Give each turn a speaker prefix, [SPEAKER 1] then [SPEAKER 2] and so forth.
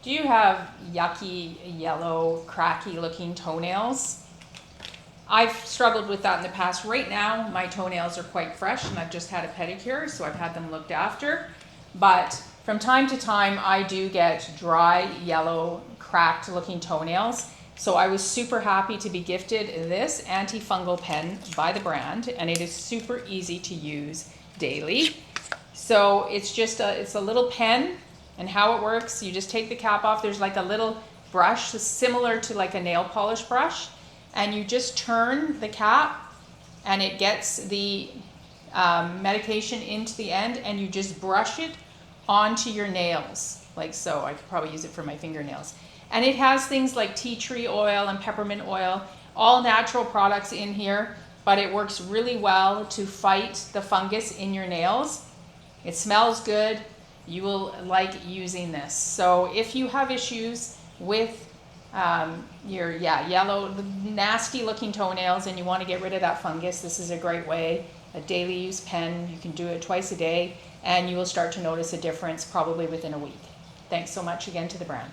[SPEAKER 1] Do you have yucky, yellow, cracky looking toenails? I've struggled with that in the past. Right now, my toenails are quite fresh and I've just had a pedicure, so I've had them looked after. But from time to time, I do get dry, yellow, cracked looking toenails. So I was super happy to be gifted this antifungal pen by the brand, and it is super easy to use daily. So it's a little pen, and how it works, you just take the cap off. There's like a little brush similar to like a nail polish brush, and you just turn the cap and it gets the medication into the end, and you just brush it onto your nails like so. I could probably use it for my fingernails. And it has things like tea tree oil and peppermint oil, all natural products in here, but it works really well to fight the fungus in your nails. It smells good. You will like using this. So if you have issues with your yellow, nasty looking toenails and you want to get rid of that fungus, this is a great way. A daily use pen. You can do it twice a day and you will start to notice a difference probably within a week. Thanks so much again to the brand.